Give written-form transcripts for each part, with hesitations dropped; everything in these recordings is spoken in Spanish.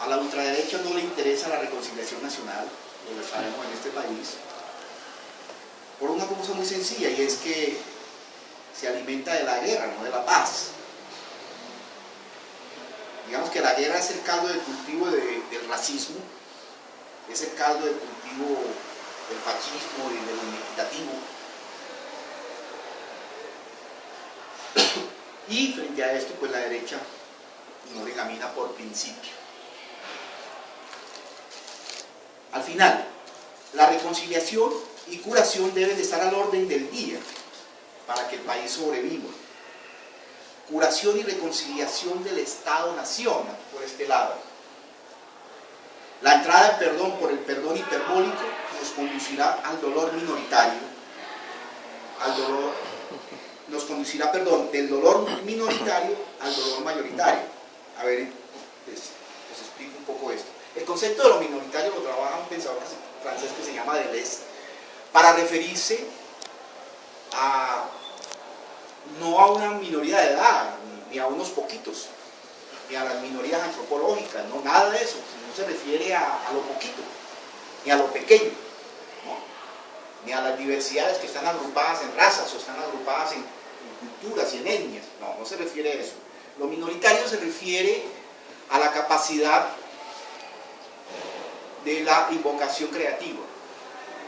A la ultraderecha no le interesa la reconciliación nacional, lo sabemos en este país, por una cosa muy sencilla, y es que se alimenta de la guerra, no de la paz. Digamos que la guerra es el caldo de cultivo del racismo, es el caldo de cultivo del fascismo y del inequitativo. Y frente a esto, pues la derecha no le camina por principio. Al final, la reconciliación y curación deben de estar al orden del día para que el país sobreviva. Curación y reconciliación del Estado-Nación, por este lado. La entrada en perdón por el perdón hiperbólico nos conducirá al dolor minoritario, nos conducirá, del dolor minoritario al dolor mayoritario. A ver, les explico un poco esto. El concepto de lo minoritario lo trabaja un pensador francés que se llama Deleuze, para referirse no a una minoría de edad, ni a unos poquitos, ni a las minorías antropológicas, no, nada de eso, no se refiere a lo poquito, ni a lo pequeño, ¿no? Ni a las diversidades que están agrupadas en razas o están agrupadas en culturas y en etnias, no se refiere a eso. Lo minoritario se refiere a la capacidad de la invocación creativa,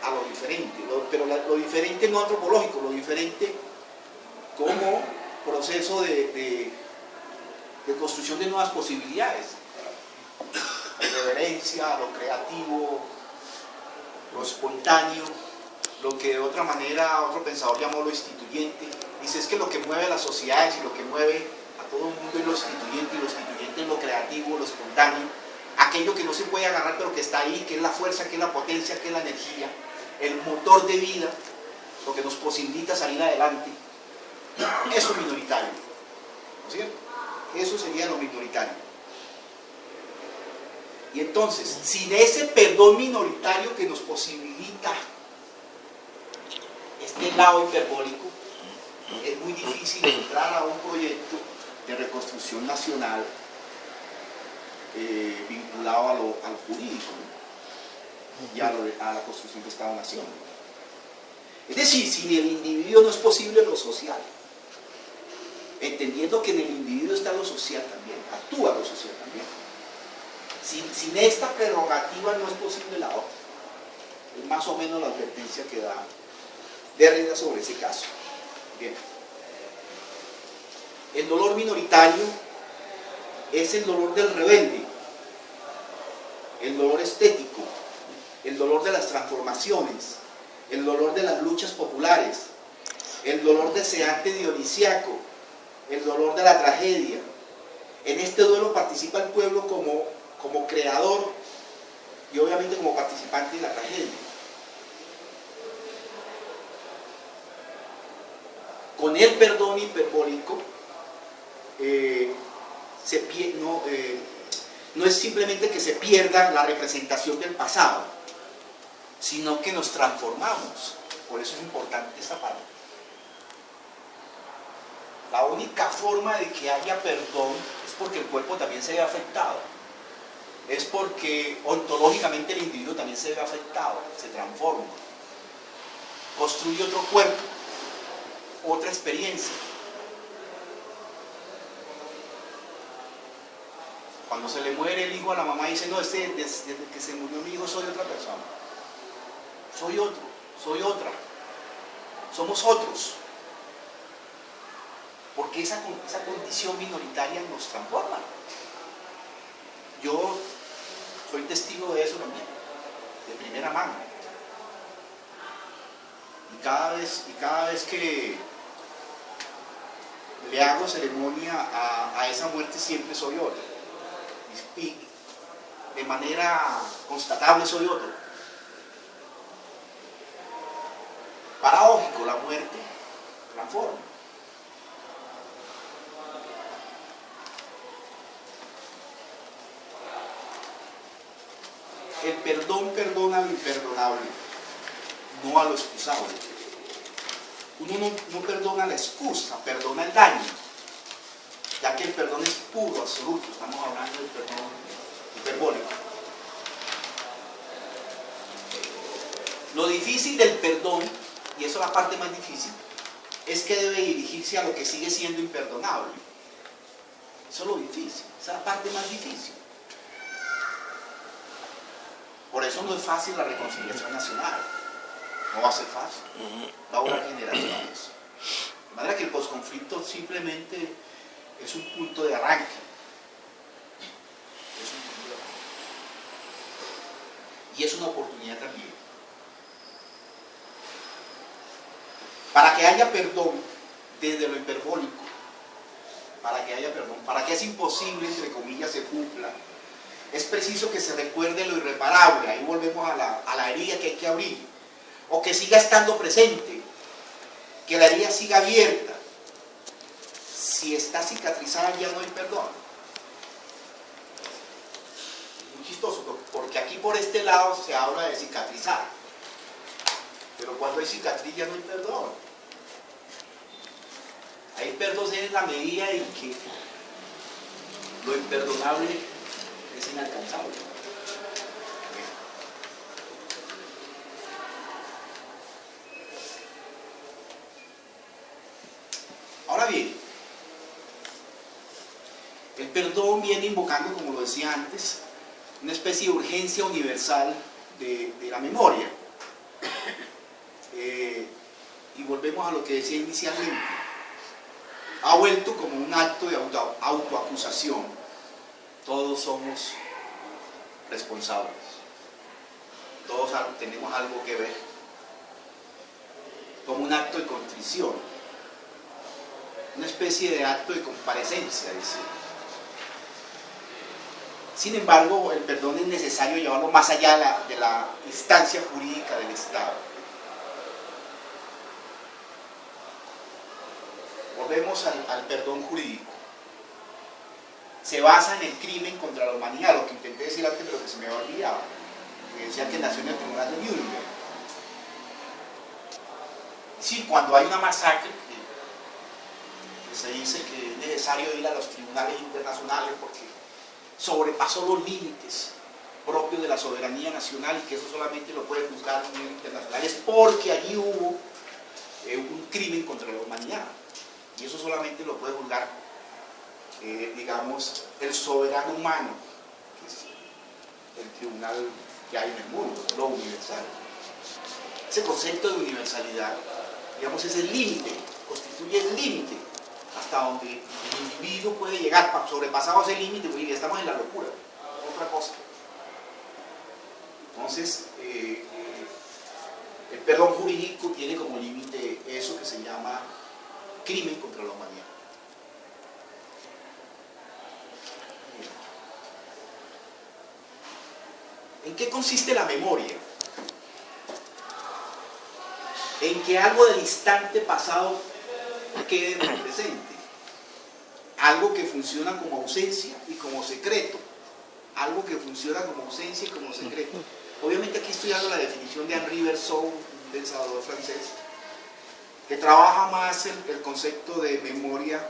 a lo diferente, pero lo diferente no antropológico, lo diferente como proceso de construcción de nuevas posibilidades, reverencia, lo creativo, lo espontáneo, lo que de otra manera otro pensador llamó lo instituyente. Dice, es que lo que mueve a las sociedades y lo que mueve a todo el mundo es lo instituyente, y lo instituyente es lo creativo, lo espontáneo, aquello que no se puede agarrar pero que está ahí, que es la fuerza, que es la potencia, que es la energía, el motor de vida, lo que nos posibilita salir adelante. Eso es minoritario, ¿no es cierto? Eso sería lo minoritario. Y entonces, sin ese perdón minoritario que nos posibilita este lado hiperbólico, es muy difícil entrar a un proyecto de reconstrucción nacional vinculado a lo jurídico, ¿no? Y a la construcción de Estado-Nación. Es decir, sin el individuo no es posible lo social, entendiendo que en el individuo está lo social también, actúa lo social también. Sin esta prerrogativa no es posible la otra. Es más o menos la advertencia que da Derrida sobre ese caso. Bien. El dolor minoritario es el dolor del rebelde, el dolor estético, el dolor de las transformaciones, el dolor de las luchas populares, el dolor deseante dionisiaco, el dolor de la tragedia. En este duelo participa el pueblo como creador y obviamente como participante de la tragedia. Con el perdón hiperbólico no es simplemente que se pierda la representación del pasado, sino que nos transformamos. Por eso es importante esta parte. La única forma de que haya perdón es porque el cuerpo también se ve afectado. Es porque ontológicamente el individuo también se ve afectado, se transforma. Construye otro cuerpo, otra experiencia. Cuando se le muere el hijo a la mamá dice, no, desde que se murió mi hijo soy otra persona. Soy otro, soy otra. Somos otros. Porque esa condición minoritaria nos transforma. Yo soy testigo de eso también, de primera mano. Y cada vez que le hago ceremonia a esa muerte siempre soy otro. Y de manera constatable soy otro. Paradójico, la muerte transforma. El perdón perdona lo imperdonable, no a lo excusable. Uno no perdona la excusa, perdona el daño, ya que el perdón es puro, absoluto. Estamos hablando del perdón hiperbólico. difícil del perdón, y eso es la parte más difícil, es que debe dirigirse a lo que sigue siendo imperdonable. Eso es lo difícil, esa es la parte más difícil. Por eso no es fácil la reconciliación nacional. No va a ser fácil. Va a durar generaciones. De manera que el posconflicto simplemente es un punto de arranque. Es un punto de arranque. Y es una oportunidad también. Para que haya perdón desde lo hiperbólico, para que haya perdón, para que es imposible, entre comillas, se cumpla, es preciso que se recuerde lo irreparable. Ahí volvemos a la herida que hay que abrir, o que siga estando presente, que la herida siga abierta. Si está cicatrizada ya no hay perdón. Muy chistoso, porque aquí por este lado se habla de cicatrizar, pero cuando hay cicatriz ya no hay perdón. Hay perdón en la medida en que lo imperdonable es inalcanzable. Ahora bien, el perdón viene invocando, como lo decía antes, una especie de urgencia universal de la memoria. Y volvemos a lo que decía inicialmente. Ha vuelto como un acto de autoacusación. Todos somos responsables. Todos tenemos algo que ver. Como un acto de contrición. Una especie de acto de comparecencia, dice. Sin embargo, el perdón es necesario llevarlo más allá de la instancia jurídica del Estado. Volvemos al perdón jurídico. Se basa en el crimen contra la humanidad, lo que intenté decir antes pero que se me había olvidado, que decía que nació en el tribunal de Nuremberg. Sí, cuando hay una masacre que se dice que es necesario ir a los tribunales internacionales porque sobrepasó los límites propios de la soberanía nacional y que eso solamente lo puede juzgar a nivel internacional, es porque allí hubo un crimen contra la humanidad. Y eso solamente lo puede juzgar, digamos, el soberano humano, que es el tribunal que hay en el mundo, lo universal. Ese concepto de universalidad, digamos, es el límite, constituye el límite hasta donde el individuo puede llegar. Sobrepasado ese límite, pues ya estamos en la locura, otra cosa. Entonces, el perdón jurídico tiene como límite eso que se llama crimen contra la humanidad. ¿En qué consiste la memoria? En que algo del instante pasado quede en el presente. Algo que funciona como ausencia y como secreto. Algo que funciona como ausencia y como secreto. Obviamente aquí estoy dando la definición de Henri Bergson, un pensador francés, que trabaja más el concepto de memoria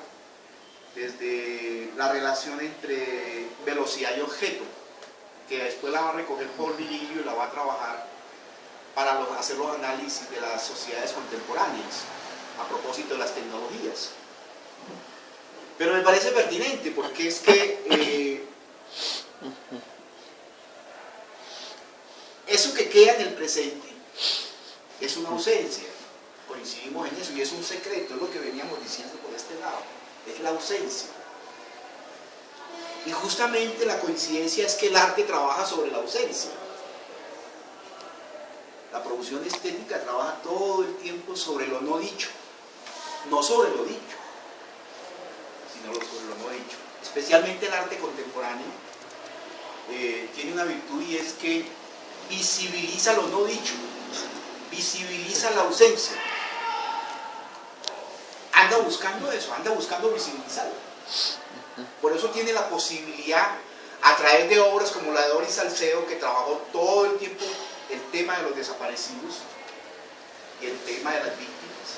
desde la relación entre velocidad y objeto, que después la va a recoger Paul Virilio y la va a trabajar para hacer los análisis de las sociedades contemporáneas, a propósito de las tecnologías. Pero me parece pertinente porque es que eso que queda en el presente es una ausencia. Coincidimos en eso y es un secreto, es lo que veníamos diciendo por este lado, es la ausencia. Y justamente la coincidencia es que el arte trabaja sobre la ausencia. La producción estética trabaja todo el tiempo sobre lo no dicho, no sobre lo dicho, sino sobre lo no dicho. Especialmente el arte contemporáneo tiene una virtud y es que visibiliza lo no dicho, visibiliza la ausencia. Anda buscando eso, anda buscando visibilizarlo. Por eso tiene la posibilidad, a través de obras como la de Doris Salcedo, que trabajó todo el tiempo el tema de los desaparecidos y el tema de las víctimas,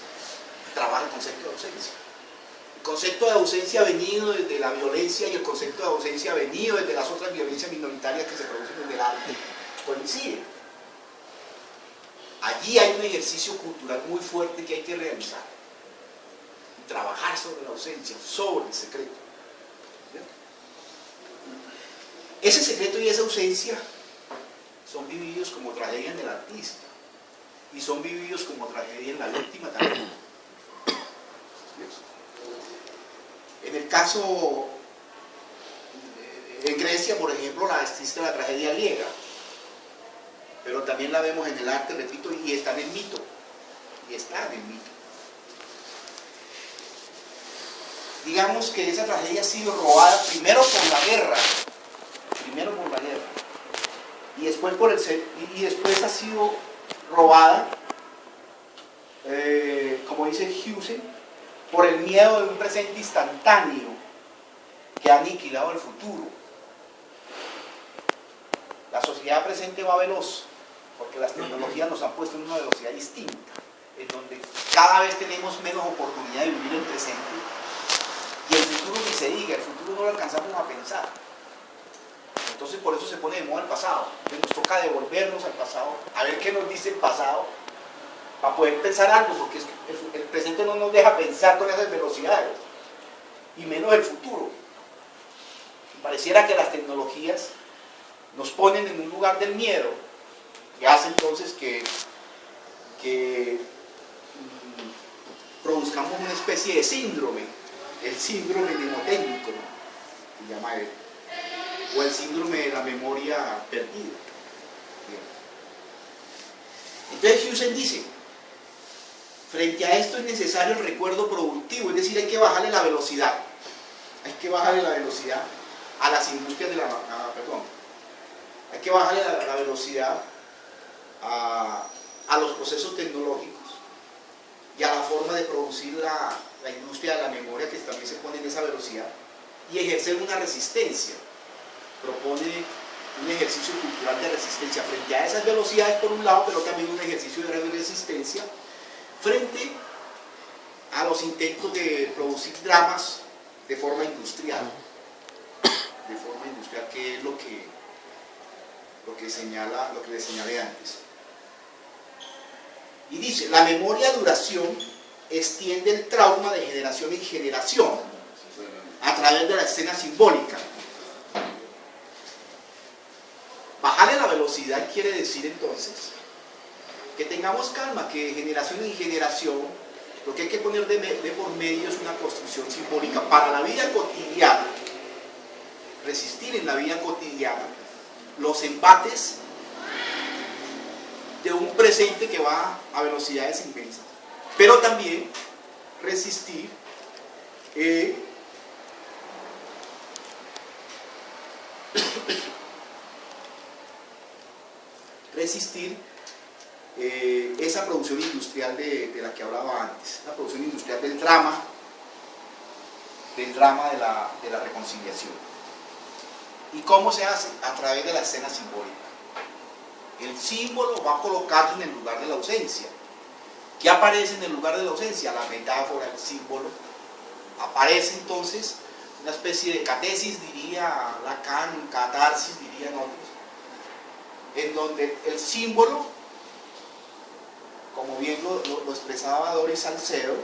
trabaja el concepto de ausencia. El concepto de ausencia ha venido desde la violencia y el concepto de ausencia ha venido desde las otras violencias minoritarias que se producen desde el arte. Coincide. allí hay un ejercicio cultural muy fuerte que hay que realizar y trabajar sobre la ausencia, sobre el secreto. Ese secreto y esa ausencia son vividos como tragedia en el artista y son vividos como tragedia en la víctima también. En el caso, en Grecia, por ejemplo, existe la tragedia griega, pero también la vemos en el arte, repito, y está en el mito. Y está en el mito. Digamos que esa tragedia ha sido robada primero por la guerra, y después ha sido robada, como dice Husen, por el miedo de un presente instantáneo que ha aniquilado el futuro. La sociedad presente va veloz, porque las tecnologías nos han puesto en una velocidad distinta, en donde cada vez tenemos menos oportunidad de vivir el presente, y el futuro ni se diga, el futuro no lo alcanzamos a pensar. Entonces por eso se pone de moda el pasado. Entonces nos toca devolvernos al pasado, a ver qué nos dice el pasado, para poder pensar algo, porque es que el presente no nos deja pensar con esas velocidades, y menos el futuro. Y pareciera que las tecnologías nos ponen en un lugar del miedo, que hace entonces que produzcamos una especie de síndrome, el síndrome mnemotécnico, ¿no?, se llama él, o el síndrome de la memoria perdida. Entonces Husen dice, frente a esto es necesario el recuerdo productivo, es decir, hay que bajarle la velocidad, a las industrias de hay que bajarle la velocidad a los procesos tecnológicos y a la forma de producir la industria de la memoria, que también se pone en esa velocidad, y ejercer una resistencia. Propone un ejercicio cultural de resistencia frente a esas velocidades por un lado, pero también un ejercicio de resistencia frente a los intentos de producir dramas de forma industrial, que es lo que les señalé antes. Y dice, la memoria de duración extiende el trauma de generación en generación a través de la escena simbólica. Bajarle la velocidad quiere decir entonces que tengamos calma, que de generación en generación lo que hay que poner de por medio es una construcción simbólica para la vida cotidiana, resistir en la vida cotidiana los embates de un presente que va a velocidades inmensas, pero también resistir esa producción industrial de la que hablaba antes, la producción industrial del drama de la reconciliación. ¿Y cómo se hace? A través de la escena simbólica. El símbolo va a colocarse en el lugar de la ausencia. ¿Qué aparece en el lugar de la ausencia? La metáfora, el símbolo. Aparece entonces una especie de catesis, diría Lacan, catarsis, dirían otros, en donde el símbolo, como bien lo expresaba Doris Salcedo,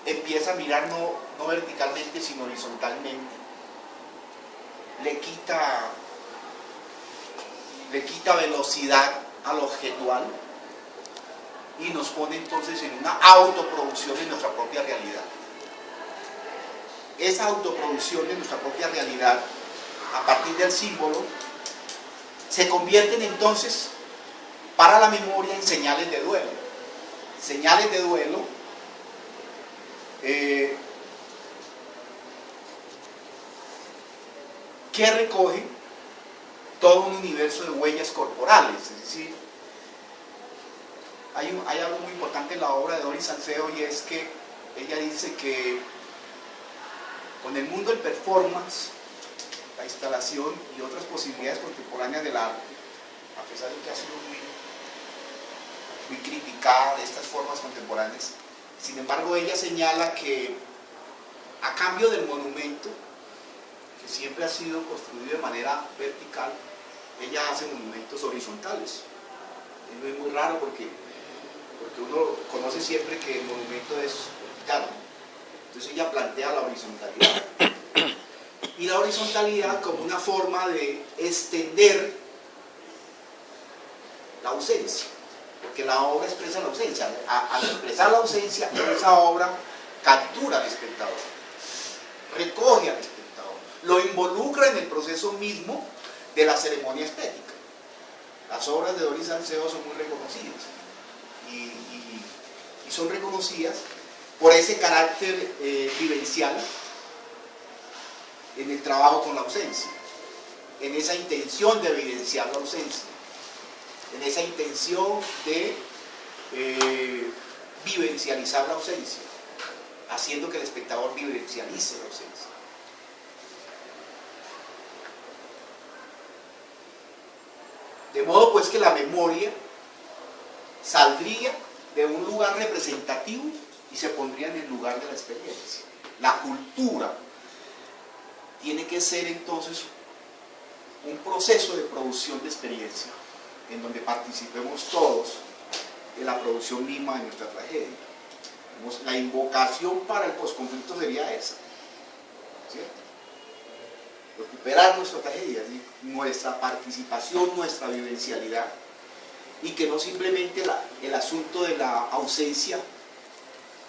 empieza a mirar no verticalmente sino horizontalmente, le quita velocidad al objetual y nos pone entonces en una autoproducción de nuestra propia realidad. Esa autoproducción de nuestra propia realidad a partir del símbolo se convierten entonces para la memoria en señales de duelo. Señales de duelo que recogen todo un universo de huellas corporales. Es decir, hay algo muy importante en la obra de Doris Salcedo, y es que ella dice que con el mundo del performance, la instalación y otras posibilidades contemporáneas del arte, a pesar de que ha sido muy criticada de estas formas contemporáneas, sin embargo ella señala que a cambio del monumento, que siempre ha sido construido de manera vertical, ella hace monumentos horizontales. No es muy raro porque uno conoce siempre que el monumento es vertical. Entonces ella plantea la horizontalidad. Y la horizontalidad como una forma de extender la ausencia, porque la obra expresa la ausencia. Al expresar la ausencia, esa obra captura al espectador, recoge al espectador, lo involucra en el proceso mismo de la ceremonia estética. Las obras de Doris Salcedo son muy reconocidas y son reconocidas por ese carácter vivencial en el trabajo con la ausencia, en esa intención de evidenciar la ausencia, en esa intención de vivencializar la ausencia, haciendo que el espectador vivencialice la ausencia. De modo pues que la memoria saldría de un lugar representativo y se pondría en el lugar de la experiencia. La cultura tiene que ser entonces un proceso de producción de experiencia en donde participemos todos de la producción misma de nuestra tragedia. La invocación para el posconflicto sería esa, ¿cierto? Recuperar nuestra tragedia, ¿sí? Nuestra participación, nuestra vivencialidad, y que no simplemente el asunto de la ausencia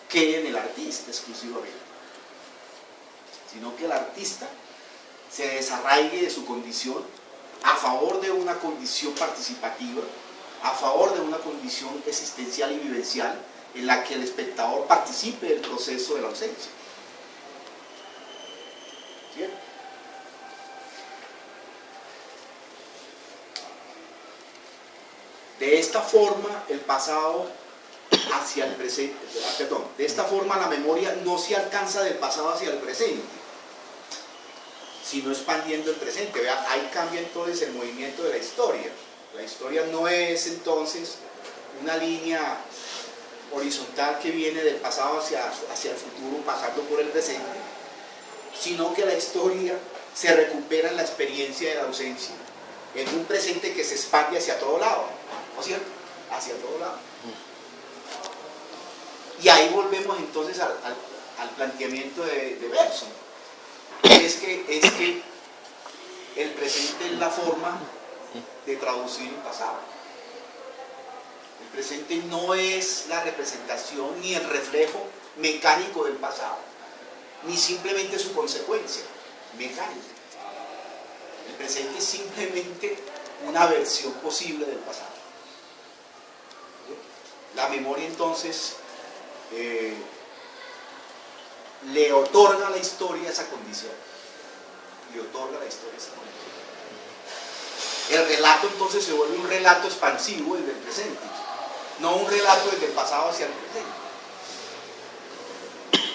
quede en el artista exclusivamente, sino que el artista se desarraigue de su condición a favor de una condición participativa, a favor de una condición existencial y vivencial en la que el espectador participe del proceso de la ausencia. ¿Cierto? De esta forma el pasado hacia el presente, perdón, de esta forma la memoria no se alcanza del pasado hacia el presente, sino expandiendo el presente. Vea, ahí cambia entonces el movimiento de la historia. La historia no es entonces una línea horizontal que viene del pasado hacia el futuro, pasando por el presente, sino que la historia se recupera en la experiencia de la ausencia, en un presente que se expande hacia todo lado, ¿no es cierto? Hacia todo lado. Y ahí volvemos entonces al planteamiento de Bergson. Es que el presente es la forma de traducir el pasado. El presente no es la representación ni el reflejo mecánico del pasado, ni simplemente su consecuencia mecánica. El presente es simplemente una versión posible del pasado. La memoria entonces le otorga a la historia esa condición. Le otorga a la historia esa condición. El relato entonces se vuelve un relato expansivo desde el presente, no un relato desde el pasado hacia el presente.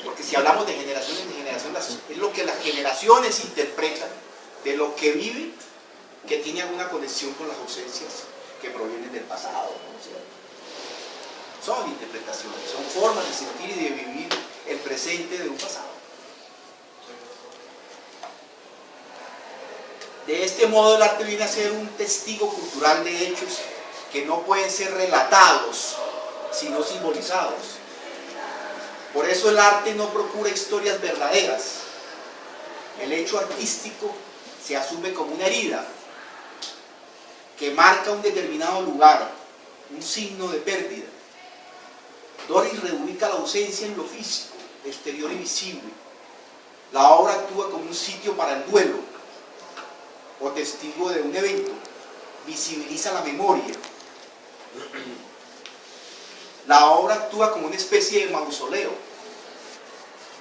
Porque si hablamos de generaciones en generaciones, es lo que las generaciones interpretan de lo que viven, que tiene alguna conexión con las ausencias que provienen del pasado, ¿no es cierto? Son interpretaciones, son formas de sentir y de vivir el presente de un pasado. De este modo el arte viene a ser un testigo cultural de hechos que no pueden ser relatados, sino simbolizados. Por eso el arte no procura historias verdaderas. El hecho artístico se asume como una herida que marca un determinado lugar, un signo de pérdida. Doris reubica la ausencia en lo físico, exterior y visible. La obra actúa como un sitio para el duelo o testigo de un evento. Visibiliza la memoria. La obra actúa como una especie de mausoleo,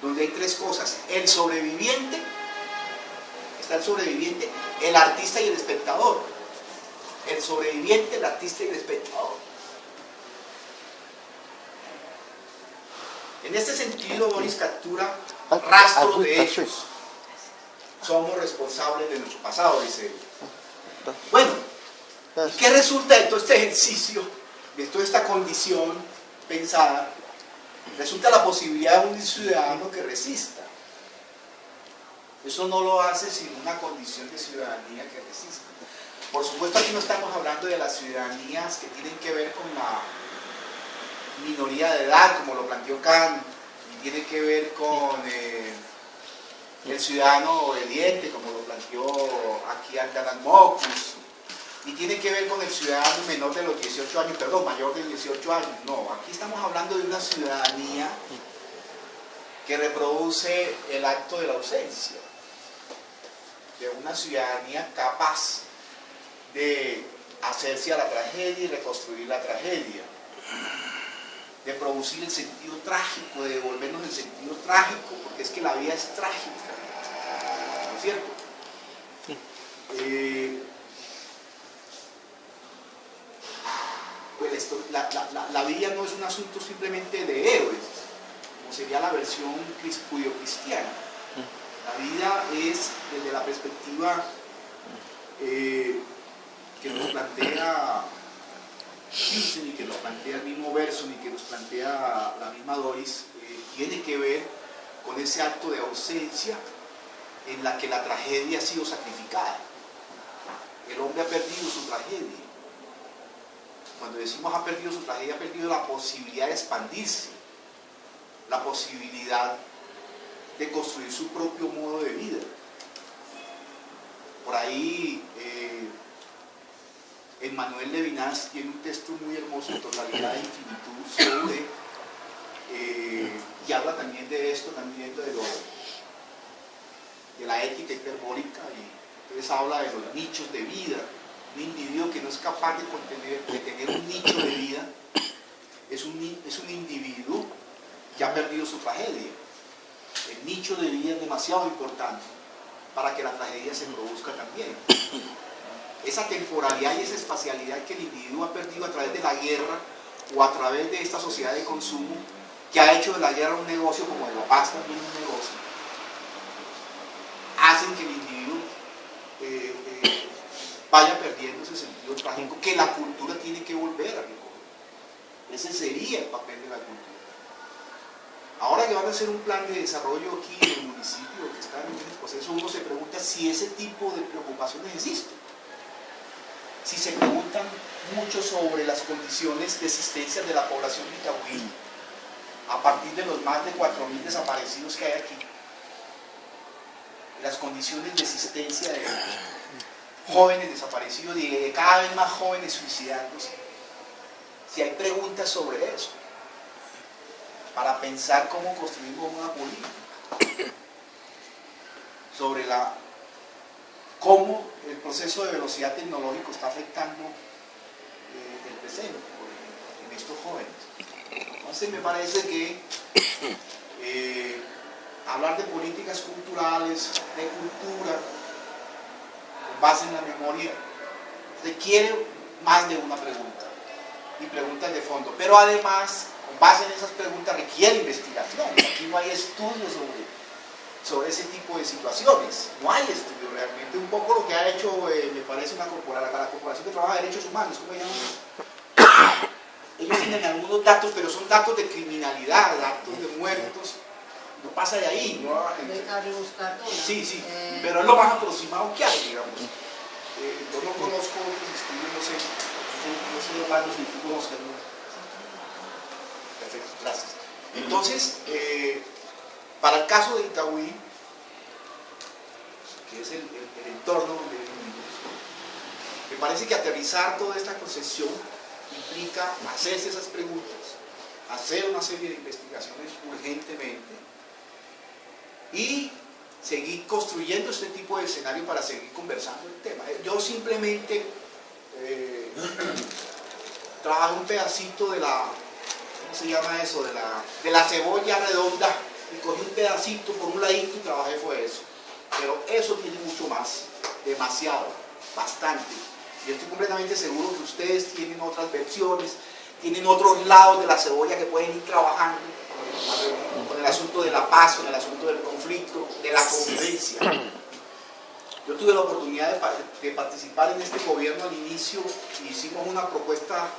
donde hay tres cosas: el sobreviviente, está el sobreviviente, el artista y el espectador. El sobreviviente, el artista y el espectador. En este sentido, Doris captura rastros de hechos. Somos responsables de nuestro pasado, dice él. Bueno, ¿y qué resulta de todo este ejercicio, de toda esta condición pensada? Resulta la posibilidad de un ciudadano que resista. Eso no lo hace sin una condición de ciudadanía que resista. Por supuesto, aquí no estamos hablando de las ciudadanías que tienen que ver con la minoría de edad, como lo planteó Kant, y tiene que ver con el ciudadano obediente, como lo planteó aquí Aldalan Mockus, y tiene que ver con el ciudadano menor de los 18 años, perdón, mayor de 18 años. No, aquí estamos hablando de una ciudadanía que reproduce el acto de la ausencia, de una ciudadanía capaz de hacerse a la tragedia y reconstruir la tragedia, de producir el sentido trágico, de devolvernos el sentido trágico, porque es que la vida es trágica, ¿no es cierto? Pues la vida no es un asunto simplemente de héroes, como sería la versión judio-cristiana. La vida es, desde la perspectiva que nos plantea Husserl y que nos plantea el mismo Bergson y que nos plantea la misma Doris, tiene que ver con ese acto de ausencia en la que la tragedia ha sido sacrificada. El hombre ha perdido su tragedia. Cuando decimos ha perdido su tragedia, ha perdido la posibilidad de expandirse, la posibilidad de construir su propio modo de vida. Por ahí Emmanuel Levinas tiene un texto muy hermoso, Totalidad e Infinitud, sobre, y habla también de esto, también de la ética hiperbólica, y entonces habla de los nichos de vida. Un individuo que no es capaz de tener un nicho de vida es un individuo que ha perdido su tragedia. El nicho de vida es demasiado importante para que la tragedia se produzca también. Esa temporalidad y esa espacialidad que el individuo ha perdido a través de la guerra o a través de esta sociedad de consumo que ha hecho de la guerra un negocio, como de la paz también un negocio, hacen que el individuo vaya perdiendo ese sentido trágico que la cultura tiene que volver a recoger. Ese sería el papel de la cultura. Ahora que van a hacer un plan de desarrollo aquí en el municipio que está en ese proceso, uno se pregunta si ese tipo de preocupaciones existen. Si se preguntan mucho sobre las condiciones de existencia de la población de Itagüí, a partir de los más de 4.000 desaparecidos que hay aquí, las condiciones de existencia de jóvenes desaparecidos y de cada vez más jóvenes suicidándose, si hay preguntas sobre eso, para pensar cómo construimos una política, sobre cómo el proceso de velocidad tecnológico está afectando el presente, por ejemplo, en estos jóvenes. Entonces me parece que hablar de políticas culturales, de cultura, con base en la memoria, requiere más de una pregunta, y preguntas de fondo, pero además, con base en esas preguntas, requiere investigación. Aquí no hay estudios sobre ese tipo de situaciones, no hay estudio realmente. Un poco lo que ha hecho, me parece, la Corporación que trabaja Derechos Humanos, ¿cómo se llama? Ellos tienen algunos datos, pero son datos de criminalidad, datos de muertos, no pasa de ahí, ¿no? Sí, pero es lo más aproximado que hay, digamos. Yo no conozco otros estudios, no sé los datos, ni tú conoces. Perfecto, gracias. Entonces, para el caso de Itagüí, que es el entorno donde vivimos, me parece que aterrizar toda esta concepción implica hacerse esas preguntas, hacer una serie de investigaciones urgentemente y seguir construyendo este tipo de escenario para seguir conversando el tema. Yo simplemente trabajo un pedacito de la, ¿cómo se llama eso? De la cebolla redonda, y cogí un pedacito por un ladito y trabajé fue eso. Pero eso tiene mucho más, demasiado, bastante. Y estoy completamente seguro que ustedes tienen otras versiones, tienen otros lados de la cebolla que pueden ir trabajando con el asunto de la paz, con el asunto del conflicto, de la convivencia. Yo tuve la oportunidad de participar en este gobierno al inicio y hicimos una propuesta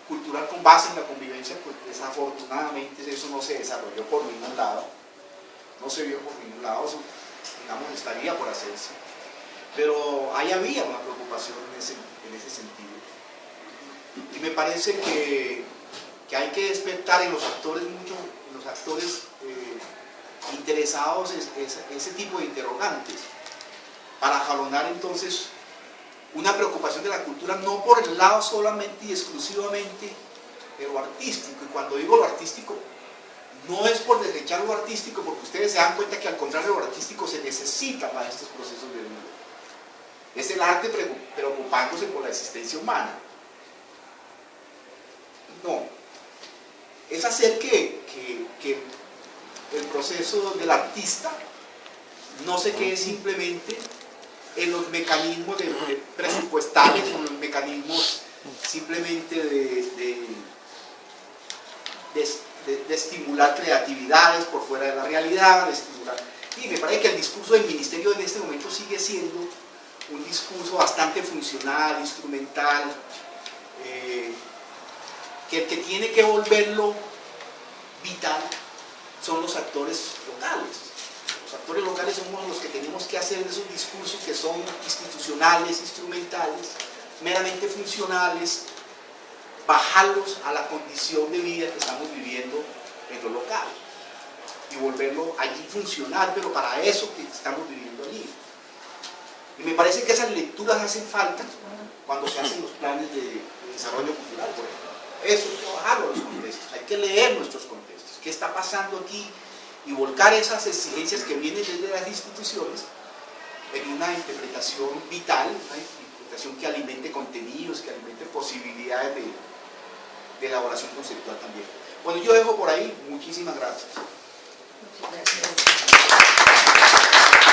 cultural con base en la convivencia, pues desafortunadamente eso no se desarrolló por ningún lado, no se vio por ningún lado. En digamos, estaría por hacerse. Pero ahí había una preocupación en ese sentido. Y me parece que hay que despertar en los actores interesados en ese tipo de interrogantes, para jalonar entonces una preocupación de la cultura, no por el lado solamente y exclusivamente de lo artístico. Y cuando digo lo artístico, no es por desechar lo artístico, porque ustedes se dan cuenta que al contrario lo artístico se necesita para estos procesos de vida. Es el arte preocupándose por la existencia humana. No, es hacer que el proceso del artista no se quede simplemente en los mecanismos presupuestales, en los mecanismos simplemente de estimular creatividades por fuera de la realidad, de estimular. Y me parece que el discurso del ministerio en este momento sigue siendo un discurso bastante funcional, instrumental, que el que tiene que volverlo vital son los actores locales. Los actores locales somos los que tenemos que hacer esos discursos que son institucionales, instrumentales, meramente funcionales, bajarlos a la condición de vida que estamos viviendo en lo local y volverlo allí funcional, pero para eso que estamos viviendo allí. Y me parece que esas lecturas hacen falta cuando se hacen los planes de desarrollo cultural, por ejemplo. Eso hay que bajarlo a los contextos, hay que leer nuestros contextos, qué está pasando aquí, y volcar esas exigencias que vienen desde las instituciones en una interpretación vital, una interpretación que alimente contenidos, que alimente posibilidades de elaboración conceptual también. Bueno, yo dejo por ahí. Muchísimas gracias. Muchas gracias.